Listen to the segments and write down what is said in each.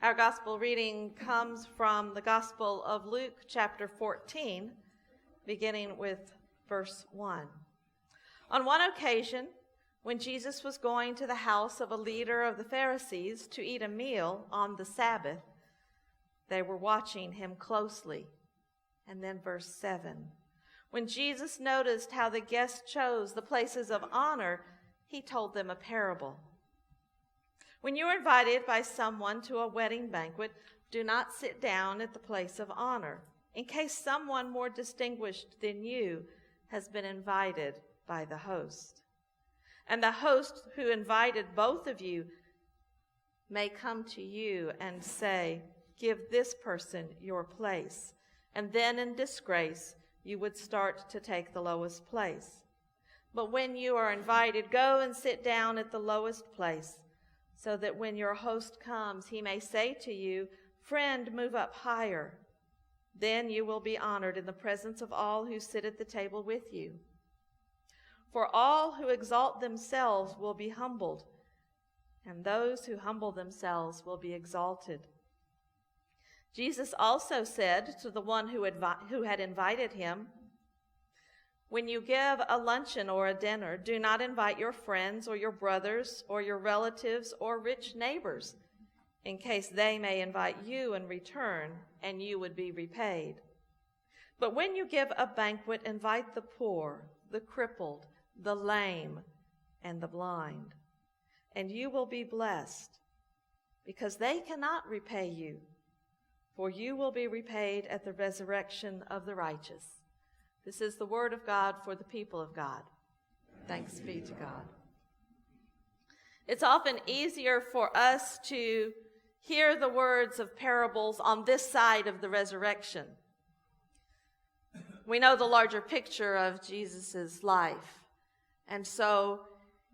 Our gospel reading comes from the Gospel of Luke, chapter 14, beginning with verse 1. On one occasion, when Jesus was going to the house of a leader of the Pharisees to eat a meal on the Sabbath, they were watching him closely. And then verse 7. When Jesus noticed how the guests chose the places of honor, he told them a parable. When you are invited by someone to a wedding banquet, do not sit down at the place of honor, in case someone more distinguished than you has been invited by the host. And the host who invited both of you may come to you and say, "Give this person your place." And then in disgrace, you would start to take the lowest place. But when you are invited, go and sit down at the lowest place, so that when your host comes, he may say to you, "Friend, move up higher." Then you will be honored in the presence of all who sit at the table with you. For all who exalt themselves will be humbled, and those who humble themselves will be exalted. Jesus also said to the one who had invited him, "When you give a luncheon or a dinner, do not invite your friends or your brothers or your relatives or rich neighbors, in case they may invite you in return and you would be repaid. But when you give a banquet, invite the poor, the crippled, the lame, and the blind, and you will be blessed, because they cannot repay you, for you will be repaid at the resurrection of the righteous." This is the word of God for the people of God. Thanks be to God. It's often easier for us to hear the words of parables on this side of the resurrection. We know the larger picture of Jesus' life. And so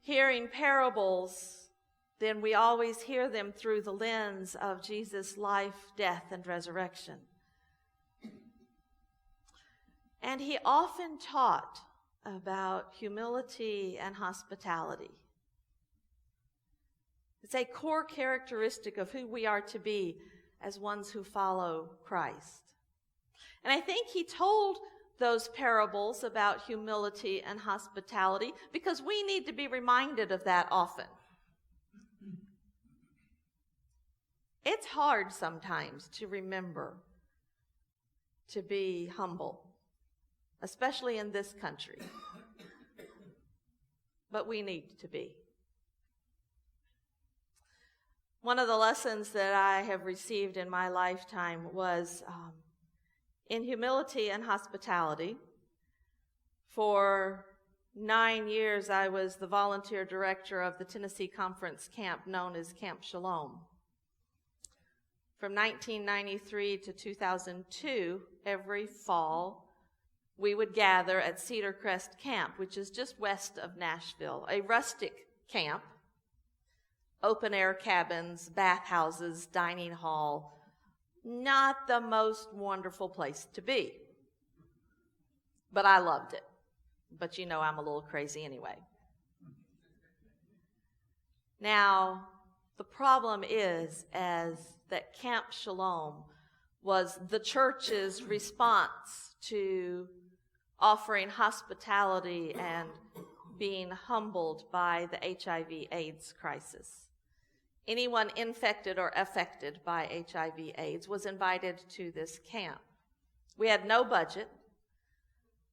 hearing parables, then we always hear them through the lens of Jesus' life, death, and resurrection. And he often taught about humility and hospitality. It's a core characteristic of who we are to be as ones who follow Christ. And I think he told those parables about humility and hospitality because we need to be reminded of that often. It's hard sometimes to remember to be humble, especially in this country. But we need to be. One of the lessons that I have received in my lifetime was in humility and hospitality. For 9 years, I was the volunteer director of the Tennessee Conference camp known as Camp Shalom. From 1993 to 2002, every fall, we would gather at Cedar Crest Camp, which is just west of Nashville, a rustic camp, open-air cabins, bathhouses, dining hall. Not the most wonderful place to be. But I loved it. But you know I'm a little crazy anyway. Now, the problem is that Camp Shalom was the church's response to offering hospitality and being humbled by the HIV/AIDS crisis. Anyone infected or affected by HIV/AIDS was invited to this camp. We had no budget.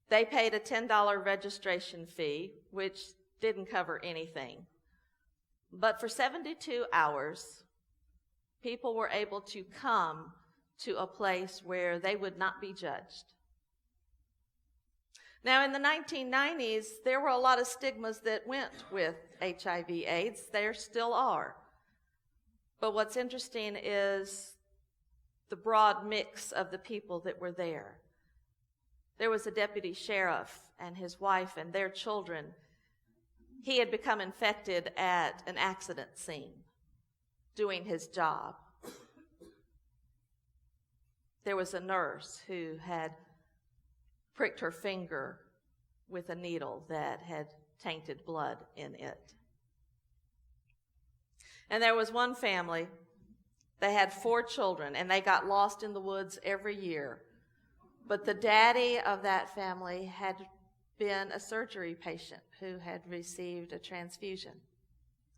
They paid a $10 registration fee, which didn't cover anything. But for 72 hours, people were able to come to a place where they would not be judged. Now, in the 1990s, there were a lot of stigmas that went with HIV/AIDS. There still are. But what's interesting is the broad mix of the people that were there. There was a deputy sheriff and his wife and their children. He had become infected at an accident scene, doing his job. There was a nurse who had pricked her finger with a needle that had tainted blood in it. And there was one family They had 4 children, and they got lost in the woods every year. But the daddy of that family had been a surgery patient who had received a transfusion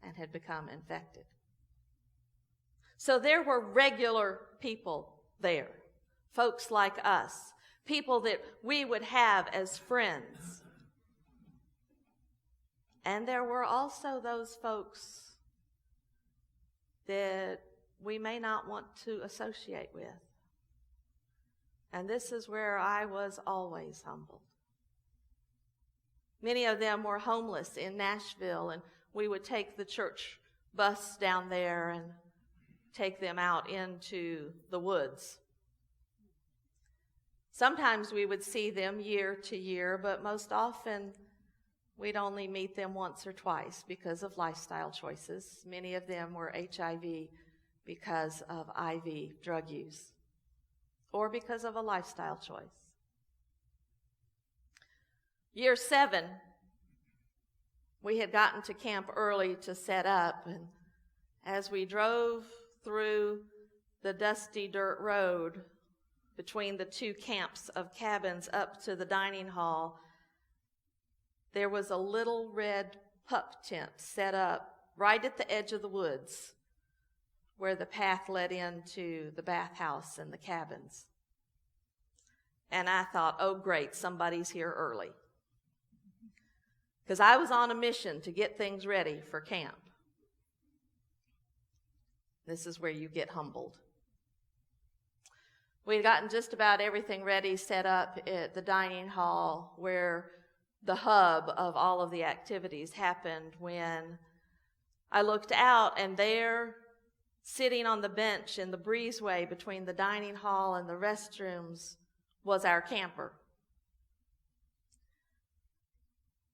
and had become infected. So there were regular people there, folks like us, people that we would have as friends. And there were also those folks that we may not want to associate with. And this is where I was always humbled. Many of them were homeless in Nashville, and we would take the church bus down there and take them out into the woods. Sometimes we would see them year to year, but most often we'd only meet them once or twice because of lifestyle choices. Many of them were HIV because of IV drug use or because of a lifestyle choice. Year 7, we had gotten to camp early to set up, and as we drove through the dusty dirt road between the 2 camps of cabins up to the dining hall, there was a little red pup tent set up right at the edge of the woods where the path led into the bathhouse and the cabins. And I thought, oh great, somebody's here early. Because I was on a mission to get things ready for camp. This is where you get humbled. We had gotten just about everything ready, set up at the dining hall where the hub of all of the activities happened, when I looked out, and there, sitting on the bench in the breezeway between the dining hall and the restrooms, was our camper.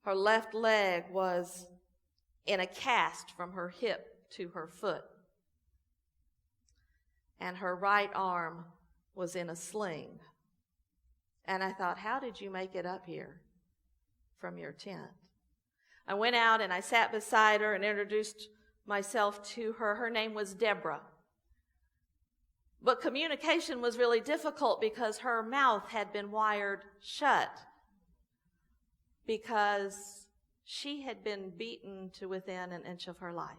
Her left leg was in a cast from her hip to her foot, and her right arm was in a sling. And I thought, how did you make it up here from your tent? I went out and I sat beside her and introduced myself to her. Her name was Deborah. But communication was really difficult because her mouth had been wired shut because she had been beaten to within an inch of her life.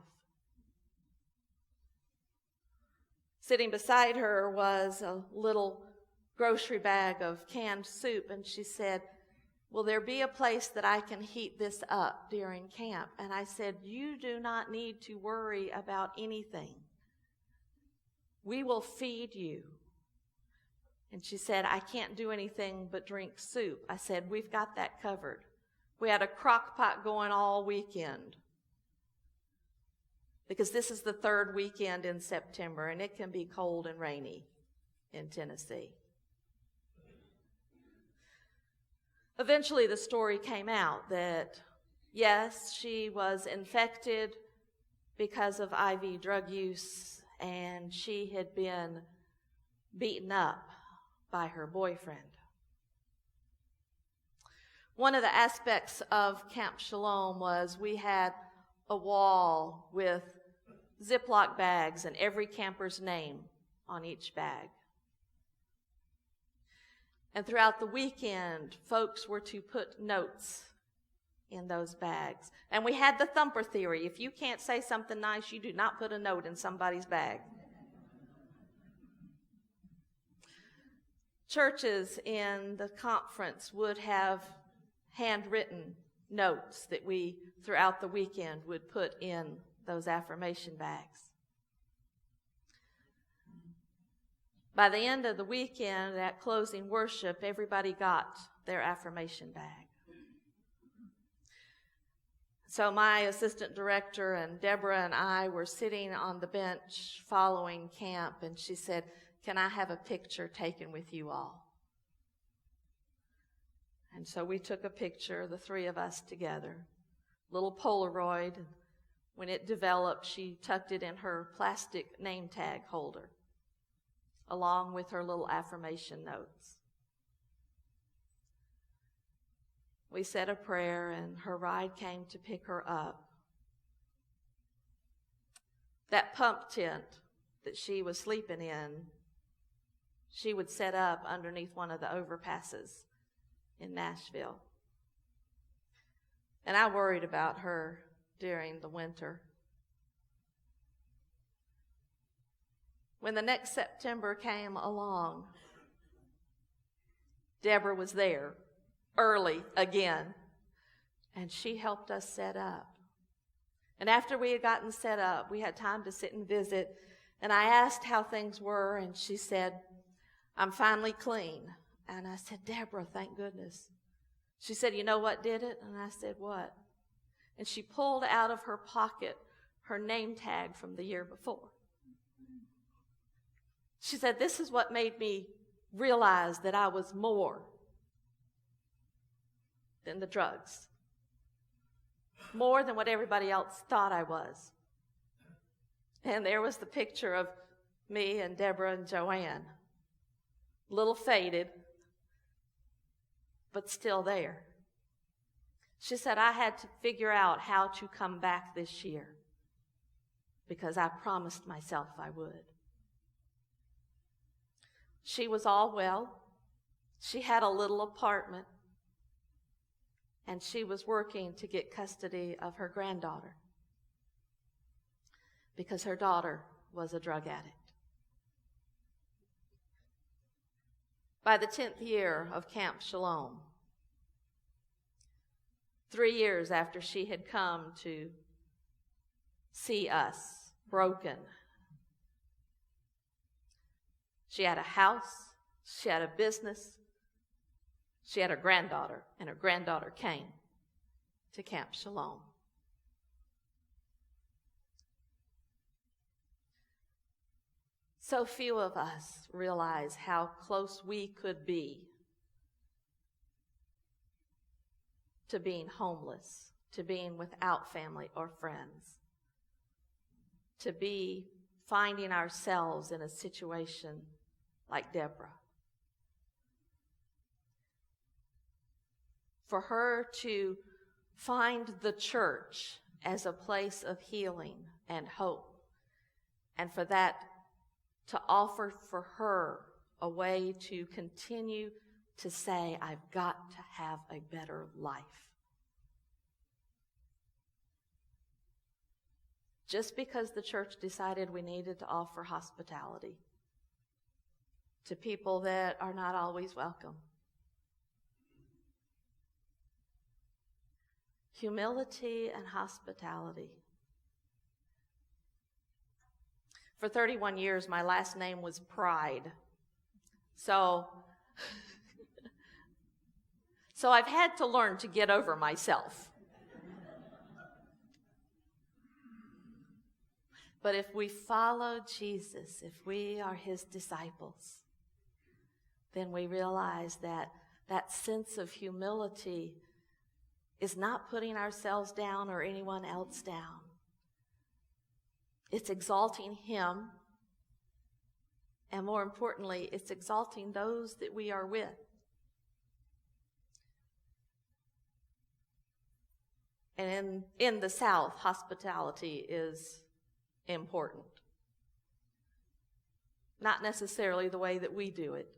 Sitting beside her was a little grocery bag of canned soup, and she said, will there be a place that I can heat this up during camp? And I said, you do not need to worry about anything. We will feed you. And she said, I can't do anything but drink soup. I said, we've got that covered. We had a crock pot going all weekend, because this is the 3rd weekend in September, and it can be cold and rainy in Tennessee. Eventually, the story came out that, yes, she was infected because of IV drug use, and she had been beaten up by her boyfriend. One of the aspects of Camp Shalom was we had a wall with Ziploc bags and every camper's name on each bag. And throughout the weekend, folks were to put notes in those bags. And we had the thumper theory. If you can't say something nice, you do not put a note in somebody's bag. Churches in the conference would have handwritten notes that we, throughout the weekend, would put in those affirmation bags. By the end of the weekend, at closing worship, everybody got their affirmation bag. So my assistant director and Deborah and I were sitting on the bench following camp, and she said, can I have a picture taken with you all? And so we took a picture, the 3 of us together, little Polaroid. When it developed, she tucked it in her plastic name tag holder, along with her little affirmation notes. We said a prayer, and her ride came to pick her up. That pump tent that she was sleeping in, she would set up underneath one of the overpasses in Nashville. And I worried about her during the winter. When the next September came along, Deborah was there early again, and she helped us set up. And after we had gotten set up, we had time to sit and visit, and I asked how things were, and she said, "I'm finally clean." And I said, "Deborah, thank goodness." She said, "You know what did it?" And I said, "What?" And she pulled out of her pocket her name tag from the year before. She said, "This is what made me realize that I was more than the drugs, more than what everybody else thought I was." And there was the picture of me and Deborah and Joanne, a little faded, but still there. She said, "I had to figure out how to come back this year because I promised myself I would." She was all well. She had a little apartment, and she was working to get custody of her granddaughter because her daughter was a drug addict. By the 10th year of Camp Shalom, 3 years after she had come to see us broken, she had a house, she had a business, she had a granddaughter, and her granddaughter came to Camp Shalom. So few of us realize how close we could be to being homeless, to being without family or friends, to be finding ourselves in a situation like Deborah. For her to find the church as a place of healing and hope, and for that to offer for her a way to continue to say, "I've got to have a better life." Just because the church decided we needed to offer hospitality to people that are not always welcome. Humility and hospitality. For 31 years, my last name was Pride. So I've had to learn to get over myself. But if we follow Jesus, if we are his disciples, then we realize that that sense of humility is not putting ourselves down or anyone else down. It's exalting him, and more importantly, it's exalting those that we are with. And in the South, hospitality is important. Not necessarily the way that we do it,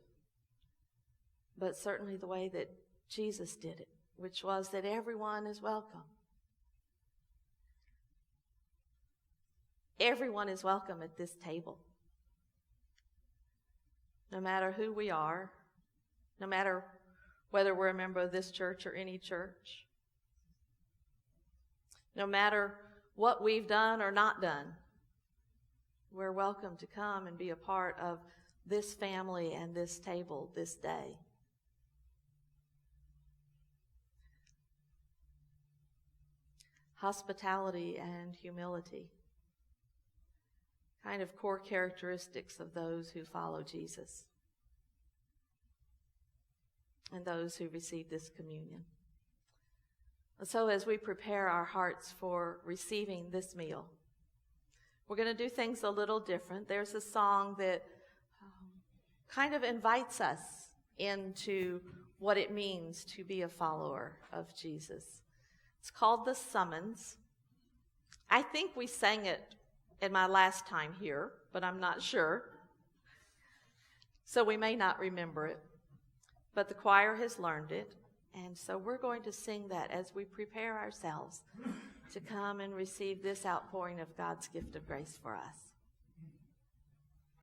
but certainly the way that Jesus did it, which was that everyone is welcome. Everyone is welcome at this table. No matter who we are, no matter whether we're a member of this church or any church, no matter what we've done or not done, we're welcome to come and be a part of this family and this table this day. Hospitality and humility, kind of core characteristics of those who follow Jesus and those who receive this communion. And so as we prepare our hearts for receiving this meal, we're going to do things a little different. There's a song that kind of invites us into what it means to be a follower of Jesus. It's called The Summons. I think we sang it in my last time here, but I'm not sure. So we may not remember it, but the choir has learned it. And so we're going to sing that as we prepare ourselves to come and receive this outpouring of God's gift of grace for us.